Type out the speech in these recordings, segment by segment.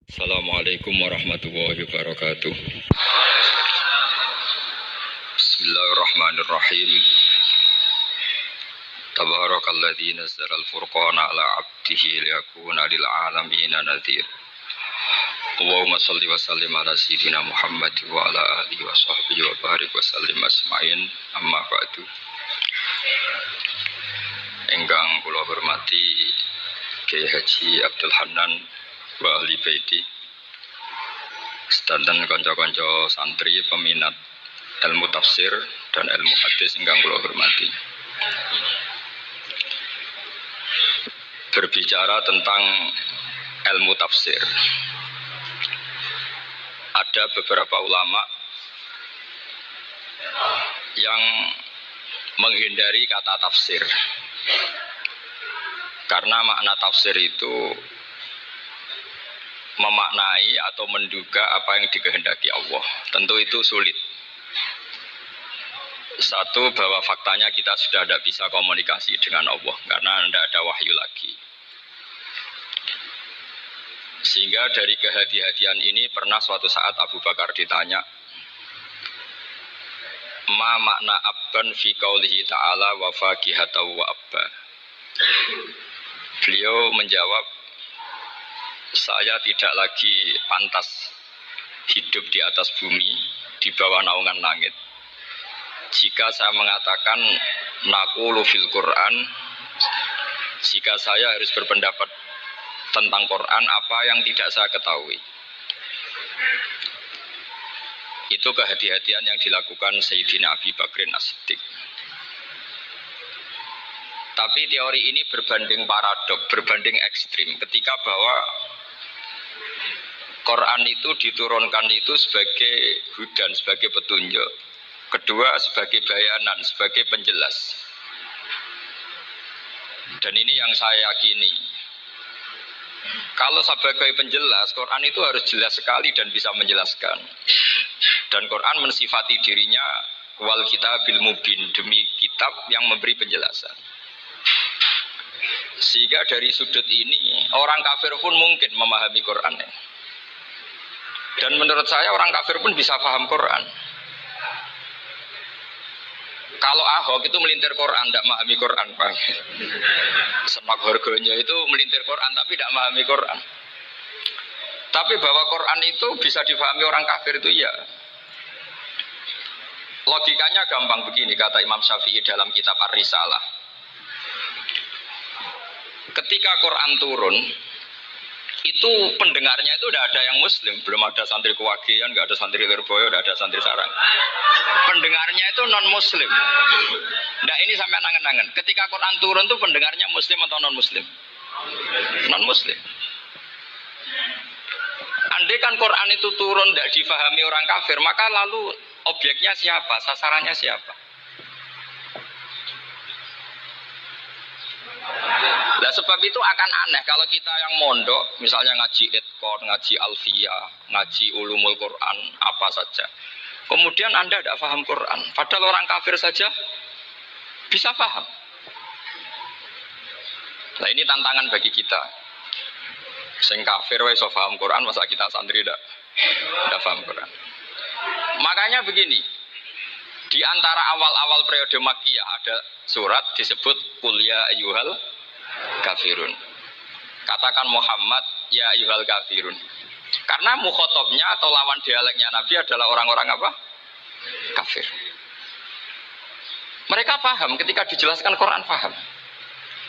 Assalamualaikum warahmatullahi wabarakatuh. Bismillahirrahmanirrahim. Tabarakalladzi nazzala al-furqana ala 'abdihi liyakuna lil 'alamina nadhir. Allahumma shalli wa sallim ala sayyidina Muhammad wa ala alihi wa sahbihi wa barik wa sallim asma'in. Amma ba'du. Ingkang kula hormati Kiai Haji Abdul Hanan wa ahli baiti, sedanten kanca-kanca santri peminat ilmu tafsir dan ilmu hadis ingkang kula hormati. Berbicara tentang ilmu tafsir, ada beberapa ulama yang menghindari kata tafsir karena makna tafsir itu memaknai atau menduga apa yang dikehendaki Allah. Tentu itu sulit. Satu, bahwa faktanya kita sudah tidak bisa komunikasi dengan Allah karena tidak ada wahyu lagi. Sehingga dari kehati-hatian ini pernah suatu saat Abu Bakar ditanya, ma makna abban fi qaulihi ta'ala wa fakihatahu wa abba. Beliau menjawab, saya tidak lagi pantas hidup di atas bumi, di bawah naungan langit, jika saya mengatakan naqulu fil Quran, jika saya harus berpendapat tentang Quran apa yang tidak saya ketahui. Itu kehati-hatian yang dilakukan Sayyidina Abi Bakrin As-Siddiq. Tapi teori ini berbanding paradok, berbanding ekstrim, ketika bahwa Quran itu diturunkan itu sebagai hudan, sebagai petunjuk. Kedua, sebagai bayanan, sebagai penjelas. Dan ini yang saya yakini. Kalau sebagai penjelas, Quran itu harus jelas sekali dan bisa menjelaskan. Dan Quran mensifati dirinya wal kitabil mubin, demi kitab yang memberi penjelasan. Sehingga dari sudut ini orang kafir pun mungkin memahami Qurannya. Dan menurut saya orang kafir pun bisa paham Quran. Kalau Ahok itu melintir Quran, tidak memahami Quran, Pak. Semak harganya itu melintir Quran tapi tidak memahami Quran. Tapi bahwa Quran itu bisa dipahami orang kafir itu ya. Logikanya gampang begini, kata Imam Syafi'i dalam kitab Ar-Risalah. Ketika Quran turun, itu pendengarnya itu tidak ada yang muslim, belum ada santri Kewagian, nggak ada santri Lirboyo, nggak ada santri Sarang. Pendengarnya itu non muslim. Nah ini sampai nangen-nangen. Ketika Quran turun tuh pendengarnya muslim atau non muslim? Non muslim. Andai kan Quran itu turun tidak difahami orang kafir, maka lalu objeknya siapa? Sasarannya siapa? Nah sebab itu akan aneh kalau kita yang mondok, misalnya ngaji Edkor, ngaji Alfiyah, ngaji Ulumul Quran, apa saja. Kemudian Anda tidak paham Quran, padahal orang kafir saja bisa paham. Nah ini tantangan bagi kita. Sing kafir wis iso paham Quran, masa kita santri tidak paham Quran. Makanya begini, di antara awal-awal periode Makkiyah ada surat disebut Qul ya ayyuhal kafirun. Katakan Muhammad ya ayyuhal kafirun. Karena mukhotabnya atau lawan dialeknya Nabi adalah orang-orang apa? Kafir. Mereka paham ketika dijelaskan Quran, paham.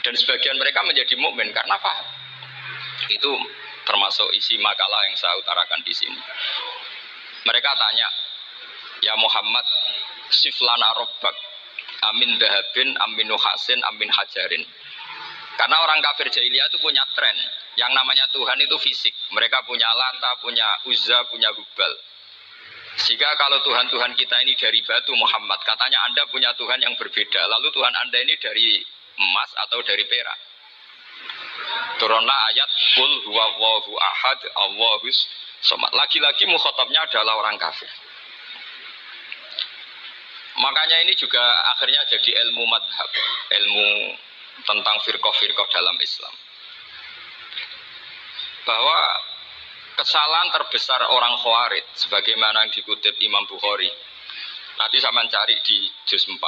Dan sebagian mereka menjadi mukmin karena paham. Itu termasuk isi makalah yang saya utarakan di sini. Mereka tanya, ya Muhammad, siflana robbak, amin dahabin, amin nuhasin, amin hajarin. Karena orang kafir jahiliyah itu punya tren, yang namanya Tuhan itu fisik. Mereka punya Lata, punya Uzza, punya Hubal. Sehingga kalau Tuhan-Tuhan kita ini dari batu Muhammad, katanya Anda punya Tuhan yang berbeda. Lalu Tuhan Anda ini dari emas atau dari perak. Turunlah ayat Qul huwallahu ahad, Allahus somad. Lagi-lagi mukhatabnya adalah orang kafir. Makanya ini juga akhirnya jadi ilmu madhab, ilmu tentang firqah-firqah dalam Islam. Bahwa kesalahan terbesar orang Khawarij sebagaimana yang dikutip Imam Bukhari. Nanti sama cari di juz 4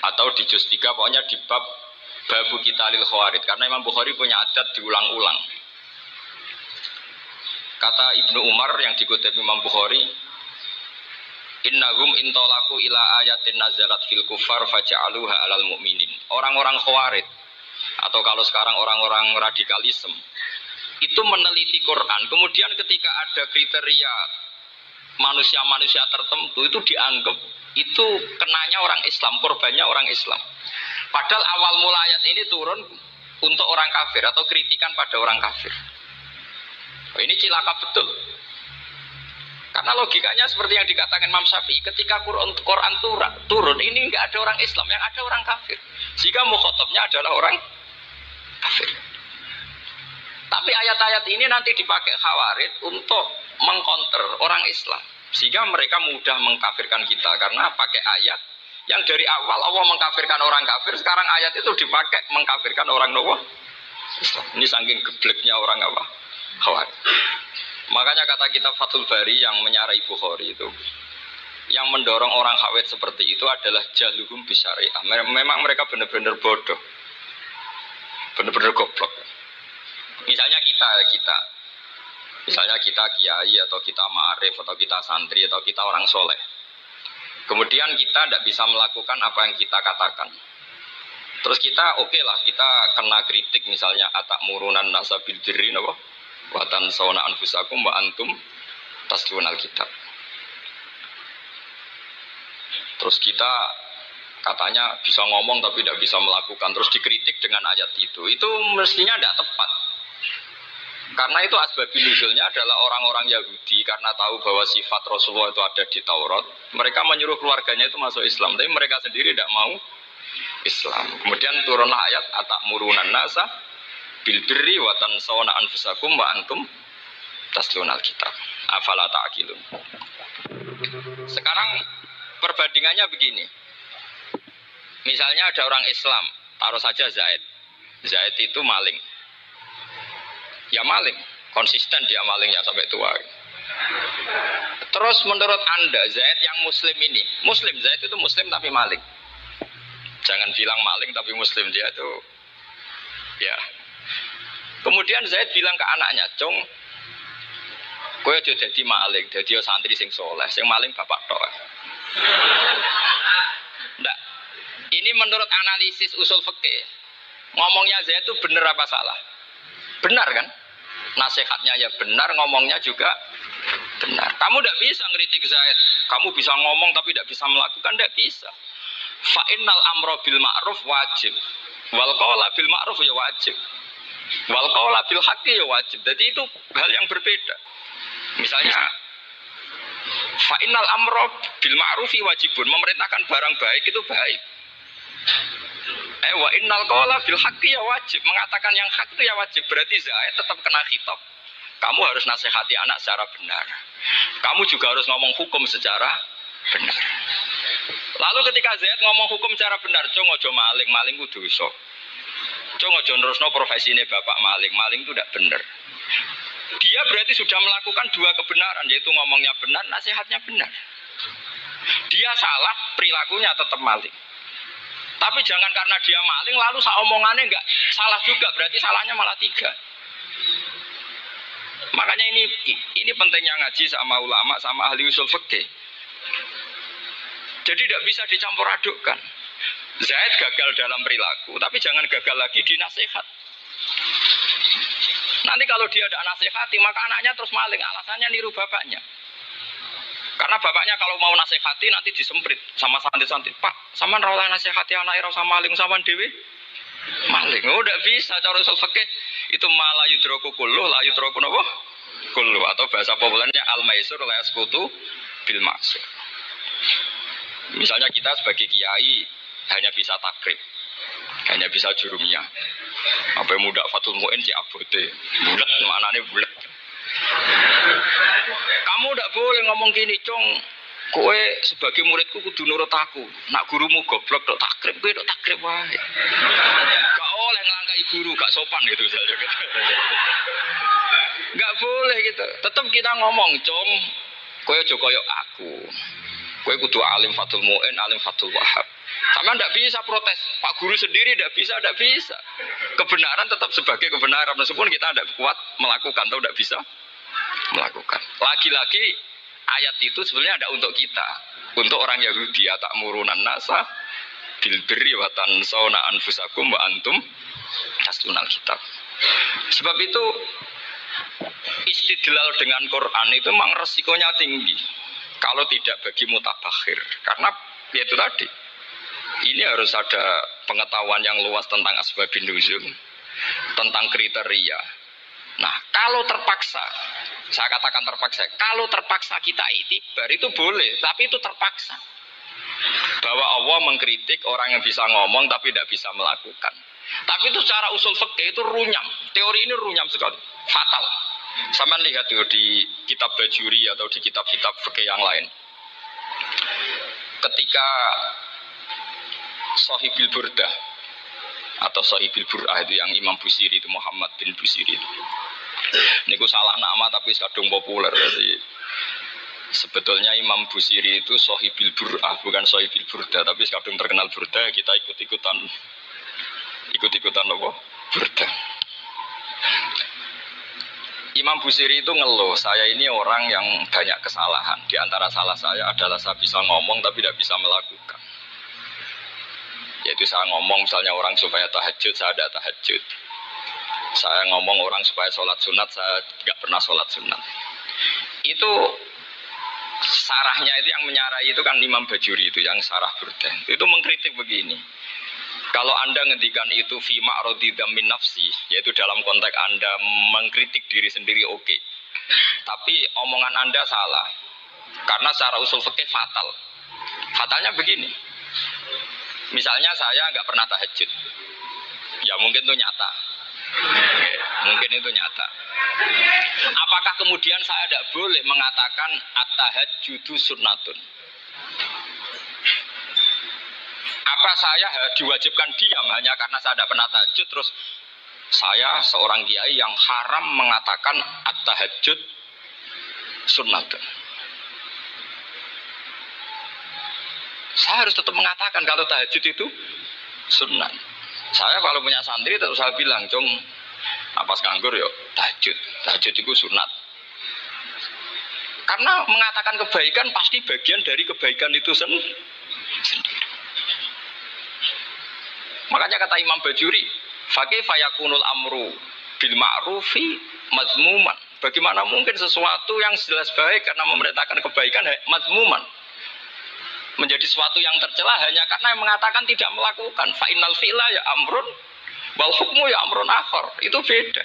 atau di juz 3, pokoknya di bab Babu Qitalil Khawarij, karena Imam Bukhari punya adat diulang-ulang. Kata Ibnu Umar yang dikutip Imam Bukhari, innahum intolaku ila ayatin nazalat fil kufar faja'aluha alal mu'minin. Orang-orang Khawarij atau kalau sekarang orang-orang radikalisme itu meneliti Quran, kemudian ketika ada kriteria manusia-manusia tertentu itu dianggap itu kenanya orang Islam, korbannya orang Islam. Padahal awal mula ayat ini turun untuk orang kafir atau kritikan pada orang kafir. Ini cilaka betul. Karena logikanya seperti yang dikatakan Imam Syafi'i, ketika Quran turun ini nggak ada orang Islam, yang ada orang kafir. Jika mukhatabnya adalah orang kafir. Tapi ayat-ayat ini nanti dipakai Khawarij untuk mengcounter orang Islam, sehingga mereka mudah mengkafirkan kita karena pakai ayat yang dari awal Allah mengkafirkan orang kafir, sekarang ayat itu dipakai mengkafirkan orang Islam. Ini saking gebleknya orang apa? Khawarij. Makanya kata kitab Fathul Bari yang menyarai Bukhari itu, yang mendorong orang Khawarij seperti itu adalah jahluhum bisyariah. Memang mereka benar-benar bodoh, benar-benar goblok. Misalnya kita kiai atau kita ma'arif atau kita santri atau kita orang soleh. Kemudian kita tidak bisa melakukan apa yang kita katakan. Terus kita oke lah, kita kena kritik misalnya atak murunan nasa bil birri napa? Wa tansawna anfusakum wa antum taslunal kitab. Terus kita katanya bisa ngomong tapi tidak bisa melakukan, terus dikritik dengan ayat itu mestinya tidak tepat. Karena itu asbabun nuzulnya adalah orang-orang Yahudi, karena tahu bahwa sifat Rasulullah itu ada di Taurat, mereka menyuruh keluarganya itu masuk Islam, tapi mereka sendiri tidak mau Islam. Kemudian turunlah ayat atakmurunan nasa bil birri wa tansawna anfusakum wa antum taslunal kitab. Afala ta'qilun. Sekarang perbandingannya begini. Misalnya ada orang Islam, taruh saja Zaid. Zaid itu maling. Ya maling, konsisten dia malingnya sampai tua. Terus menurut Anda Zaid yang muslim ini, muslim, Zaid itu muslim tapi maling. Jangan bilang maling tapi muslim, dia itu ya. Kemudian Zaid bilang ke anaknya, "Cung, kowe aja dadi maling, dadi santri sing soleh, sing maling bapak tok." Ndak. Ini menurut analisis usul fikih. Ngomongnya Zaid itu benar apa salah? Benar kan? Nasihatnya ya benar, ngomongnya juga benar. Kamu tidak bisa ngeritik Zaid. Kamu bisa ngomong tapi tidak bisa melakukan, tidak bisa. Fa'innal amro bil ma'ruf wajib. Wal qawla bil ma'ruf ya wajib. Wal qawla bil haqqi ya wajib. Jadi itu hal yang berbeda. Misalnya fa'innal amro bil ma'rufi wajibun. Memerintahkan barang baik itu baik. Wa innal qawla bil haqqi ya wajib. Mengatakan yang hak itu ya wajib. Berarti Zaid tetap kena khitab. Kamu harus nasihati anak secara benar. Kamu juga harus ngomong hukum secara benar. Lalu ketika Zaid ngomong hukum secara benar, cung ojo maling, maling ku dosa. Cung ojo nerusno profesine bapak maling, maling itu tidak benar. Dia berarti sudah melakukan dua kebenaran, yaitu ngomongnya benar, nasihatnya benar. Dia salah, perilakunya tetap maling. Tapi jangan karena dia maling lalu omongannya enggak salah juga, berarti salahnya malah tiga. Makanya ini pentingnya ngaji sama ulama, sama ahli usul fikih. Jadi tidak bisa dicampur adukkan. Zaid gagal dalam perilaku, tapi jangan gagal lagi di nasihat. Nanti kalau dia tidak nasihati, maka anaknya terus maling. Alasannya niru bapaknya. Karena bapaknya kalau mau nasihati nanti disemprit sama santri-santri. Pak, sama rawlah nasihati anak ira sama maling sama dewi maling. Oh, tidak bisa cara usul fikih. Itu malah yudroku kulluh, la yudroku napa? Kulluh, atau bahasa populernya al-maisur la yasqutu bil maksur. Misalnya kita sebagai kiai hanya bisa takrib, hanya bisa jurumiyah. Apa muda Fatul Mu'in si abote. Bulet maknane bulet. Kamu tidak boleh ngomong gini, Cong. Kowe sebagai muridku kudu nurut aku. Nak gurumu goblok tok takrib, kowe tok takrib wae. Gak oleh nglangkai guru, gak sopan gitu misalnya. Enggak boleh gitu. Tetap kita ngomong, "Com, kowe aja koyo aku. Kowe kudu alim Fathul Mu'in, alim Fathul Wahab." Sama ndak bisa protes. Pak guru sendiri ndak bisa. Kebenaran tetap sebagai kebenaran meskipun kita ndak kuat melakukan atau ndak bisa melakukan. Lagi-lagi ayat itu sebenarnya ada untuk kita, untuk orang Yahudi, ta'murunan nasa bil birri wa tansawna anfusakum wa antum tatlunal kitab. Sebab itu istidlal dengan Quran itu memang resikonya tinggi kalau tidak bagi mutabakhir, karena ya itu tadi. Ini harus ada pengetahuan yang luas tentang asbabun nuzul, tentang kriteria. Nah, kalau terpaksa, saya katakan terpaksa, kalau terpaksa kita itibar itu boleh, tapi itu terpaksa. Bahwa Allah mengkritik orang yang bisa ngomong tapi tidak bisa melakukan. Tapi itu secara usul fikih itu runyam. Teori ini runyam sekali, fatal. Sama lihat tuh di kitab Bajuri atau di kitab-kitab fikih yang lain. Ketika Sohibil Burdah atau Sohibil Bur'ah itu yang Imam Busiri itu, Muhammad bin Busiri itu. Ini salah nama tapi kadung populer. Jadi sebetulnya Imam Busiri itu Sohibil Bur'ah, bukan Sohibil Burdah, tapi kadung terkenal Burdah, kita ikut-ikutan apa? Burdah. Imam Busiri itu ngeluh, saya ini orang yang banyak kesalahan. Di antara salah saya adalah saya bisa ngomong tapi tidak bisa melakukan. Yaitu saya ngomong misalnya orang supaya tahajud, saya tidak tahajud. Saya ngomong orang supaya sholat sunat, saya tidak pernah sholat sunat. Itu sarahnya itu yang menyarai itu kan Imam Bajuri itu yang sarah Burdah. Itu mengkritik begini. Kalau Anda ngendikan itu fi ma'radi dzammin nafsi, yaitu dalam konteks Anda mengkritik diri sendiri oke. Tapi omongan Anda salah. Karena secara usul fikih fatal. Fatalnya begini. Misalnya saya nggak pernah tahajud, ya mungkin itu nyata, mungkin itu nyata. Apakah kemudian saya tidak boleh mengatakan at-tahajjudu sunnatun? Apa saya diwajibkan diam hanya karena saya tidak pernah tahajud, terus saya seorang kiai yang haram mengatakan at-tahajjud sunnatun? Saya harus tetap mengatakan kalau tahajud itu sunnah. Saya kalau punya santri tetap saya bilang, "Cung, napas nganggur yuk, tahajud itu sunnat." Karena mengatakan kebaikan pasti bagian dari kebaikan itu sendiri. Makanya kata Imam Bajuri, "Fakaifa yakunul amru bil ma'rufi mazmuman." Bagaimana mungkin sesuatu yang jelas baik karena memerintahkan kebaikan mazmuman menjadi sesuatu yang tercela hanya karena yang mengatakan tidak melakukan. Fa innal fi'la ya amrun wal hukmu ya amrun akhar. Itu beda.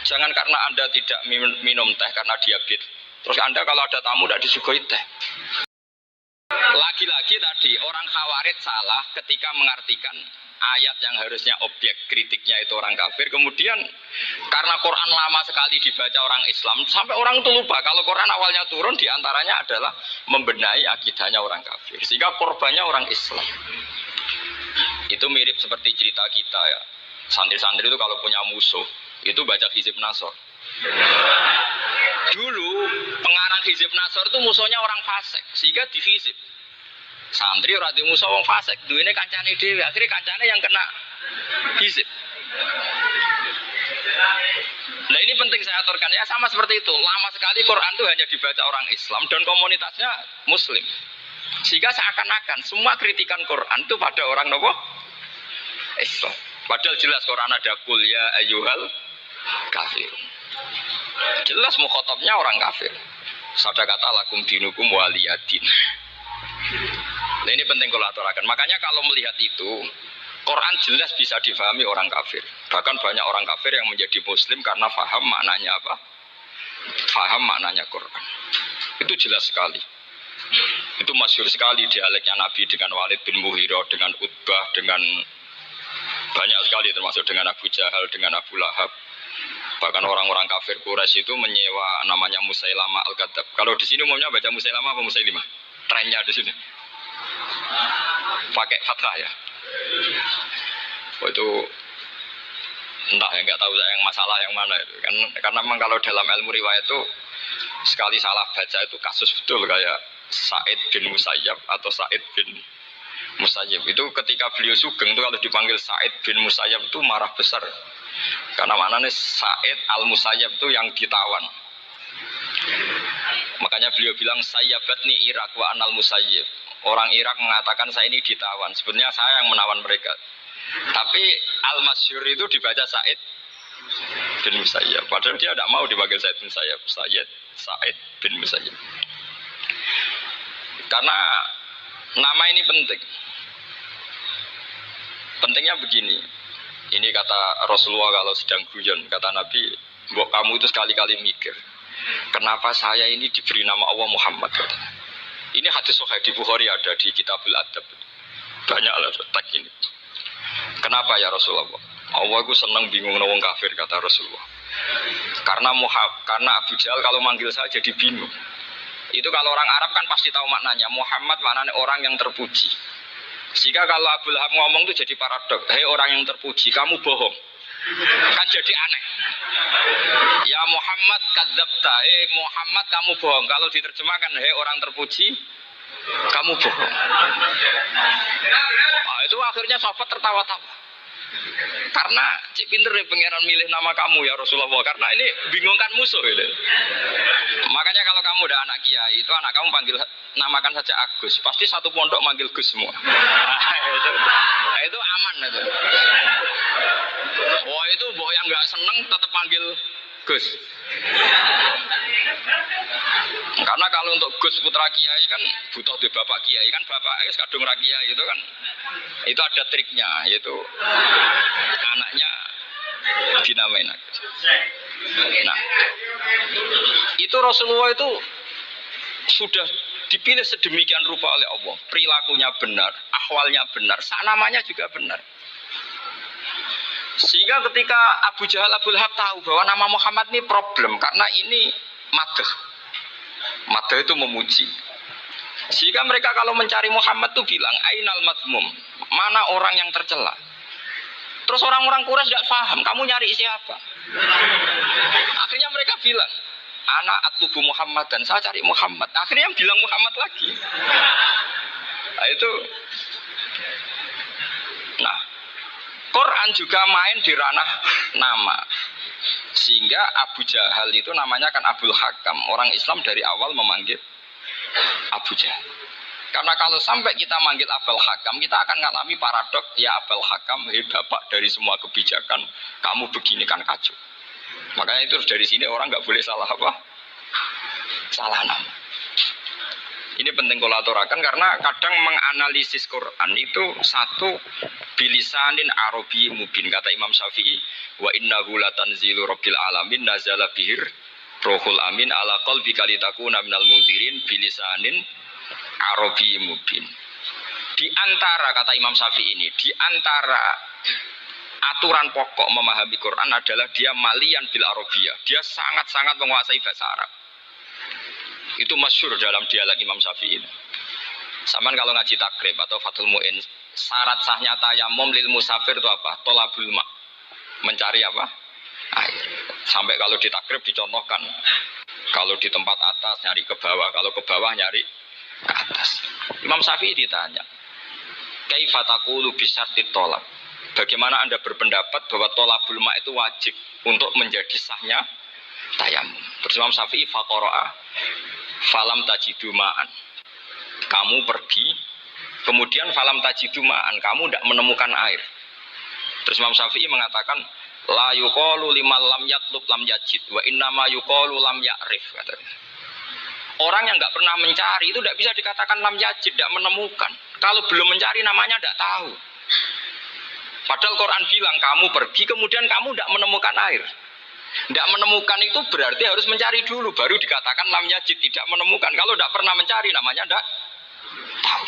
Jangan karena Anda tidak minum teh karena diabetes, terus Anda kalau ada tamu tidak disuguhi teh. Lagi-lagi tadi orang Khawarij salah ketika mengartikan ayat yang harusnya objek kritiknya itu orang kafir, kemudian karena Quran lama sekali dibaca orang Islam sampai orang itu lupa kalau Quran awalnya turun diantaranya adalah membenahi akidahnya orang kafir, sehingga korbannya orang Islam. Itu mirip seperti cerita kita ya, santri-santri itu kalau punya musuh itu baca Hizib Nasor. Dulu pengarang Hizib Nasor itu musuhnya orang fasik, sehingga dihizib. Santri ora di musuh wong fasik, duwene kancane dhewe, akhirnya kancane yang kena hizib. Nah ini penting saya aturkan ya, sama seperti itu. Lama sekali Quran itu hanya dibaca orang Islam dan komunitasnya Muslim, sehingga seakan-akan semua kritikan Quran itu pada orang nopo Islam. Padahal jelas Quran ada kul ya ayyuhal kafir. Jelas mukhatabnya orang kafir. Sada kata lakum dinukum waliyadin. Nah ini penting kalau aturakan. Makanya kalau melihat itu, Quran jelas bisa difahami orang kafir. Bahkan banyak orang kafir yang menjadi Muslim karena faham maknanya apa? Faham maknanya Quran. Itu jelas sekali. Itu masyhur sekali dialeknya Nabi dengan Walid bin Mughirah, dengan Utbah, dengan banyak sekali termasuk dengan Abu Jahal, dengan Abu Lahab. Bahkan orang-orang kafir Quraisy itu menyewa namanya Musailamah Al-Kadzab. Kalau di sini umumnya baca Musailamah apa Musailimah? Trennya di sini. Pakai fathah ya. Oh itu Entah ya, nggak tahu saya yang masalah yang mana itu kan, karena memang kalau dalam ilmu riwayat itu sekali salah baca itu kasus betul, kayak Sa'id bin Musayyab atau Sa'id bin Musayyib itu ketika beliau sugeng itu kalau dipanggil Sa'id bin Musayyab itu marah besar, karena maknanya Sa'id al Musayyab itu yang ditawan. Makanya beliau bilang sayyabatni Irak wa anal Musayyib. Orang Irak mengatakan saya ini ditawan, sebenarnya saya yang menawan mereka. Tapi al-masyhur itu dibaca Sa'id bin Musayyab, padahal dia tidak mau dipanggil Sa'id bin Musayyab, Sa'id bin Musayyab. Karena nama ini penting. Pentingnya begini. Ini kata Rasulullah kalau sedang guyon, kata Nabi, "Mbok kamu itu sekali-kali mikir, kenapa saya ini diberi nama Allah Muhammad?" Katanya. Ini hadis sahih di Bukhari, ada di Kitabul Adab. Banyaklah teks ini. Kenapa ya Rasulullah? Allah itu senang bingung wong kafir, kata Rasulullah. Karena Abu Jahal kalau manggil saya jadi bingung. Itu kalau orang Arab kan pasti tahu maknanya. Muhammad maknanya orang yang terpuji. Sehingga kalau Abu Lahab ngomong itu jadi paradok. Hei orang yang terpuji, kamu bohong. Kan jadi aneh. Ya Muhammad kadzabta. Hei Muhammad kamu bohong. Kalau diterjemahkan hei orang terpuji, kamu bohong. Nah, itu akhirnya sahabat tertawa-tawa. Karena cik pinter ya pangeran milih nama kamu ya Rasulullah, karena ini bingungkan musuh gitu. Makanya kalau kamu udah anak kiai, itu anak kamu panggil, namakan saja Agus, pasti satu pondok manggil Gus semua. Itu aman itu. Wah itu boh yang nggak seneng tetap panggil Gus. Karena kalau untuk Gus putra kiai kan butuh di bapak kiai, kan bapak kadung ra kiai itu kan, itu ada triknya, yaitu anaknya dinamain Agus. Nah itu Rasulullah itu sudah dipilih sedemikian rupa oleh Allah, perilakunya benar, ahwalnya benar, namanya juga benar. Sehingga ketika Abu Jahal, Abu Lahab tahu bahwa nama Muhammad ini problem, karena ini madah. Madah itu memuji. Sehingga mereka kalau mencari Muhammad itu bilang, Ainal madmum, mana orang yang tercela. Terus orang-orang Quraisy tidak paham, kamu nyari siapa? Akhirnya mereka bilang, Ana atlubu Muhammad, dan saya cari Muhammad. Akhirnya yang bilang Muhammad lagi. Nah itu. Nah, Quran juga main di ranah nama. Sehingga Abu Jahal itu namanya kan Abul Hakam. Orang Islam dari awal memanggil Abu Jahal. Karena kalau sampai kita manggil Abul Hakam, kita akan mengalami paradok. Ya Abul Hakam, hei bapak dari semua kebijakan, kamu begini kan kacau. Makanya itu dari sini orang nggak boleh salah apa? Salah nama. Ini penting kalau aturakan, karena kadang menganalisis Quran itu satu bilisanin Arabi mubin, kata Imam Syafi'i, wa innahu latanzilu rabbil alamin nazala bihir rohul amin ala qalbika litakuna minal munzirin bilisanin Arabi mubin. Di antara, kata Imam Syafi'i ini, di antara aturan pokok memahami Quran adalah dia malian bil arabiyah. Dia sangat-sangat menguasai bahasa Arab. Itu masyhur dalam dialog Imam Syafi'i. Saman kalau ngaji takrib atau Fathul Mu'in, syarat sahnya tayamum lil musafir itu apa? Tolabul ma'. Mencari apa? Air. Sampai kalau di takrib dicontohkan. Kalau di tempat atas nyari ke bawah, kalau ke bawah nyari ke atas. Imam Syafi'i ditanya, "Kaifa taqulu bi syartit tolab?" Bagaimana Anda berpendapat bahwa tolabul ma' itu wajib untuk menjadi sahnya tayamum? Terus Imam Syafi'i faqara'a falam tajidu ma'an. Kamu pergi, kemudian falam tajidu ma'an, kamu tidak menemukan air. Terus Imam Syafi'i mengatakan, la yuqalu liman lam yatlub lam yajid, wa innama yuqalu lam ya'rif. Katanya. Orang yang nggak pernah mencari itu tidak bisa dikatakan lam yajid, tidak menemukan. Kalau belum mencari namanya tidak tahu. Padahal Quran bilang kamu pergi, kemudian kamu tidak menemukan air. Tidak menemukan itu berarti harus mencari dulu, baru dikatakan lam yajid, tidak menemukan. Kalau tidak pernah mencari namanya tidak tahu.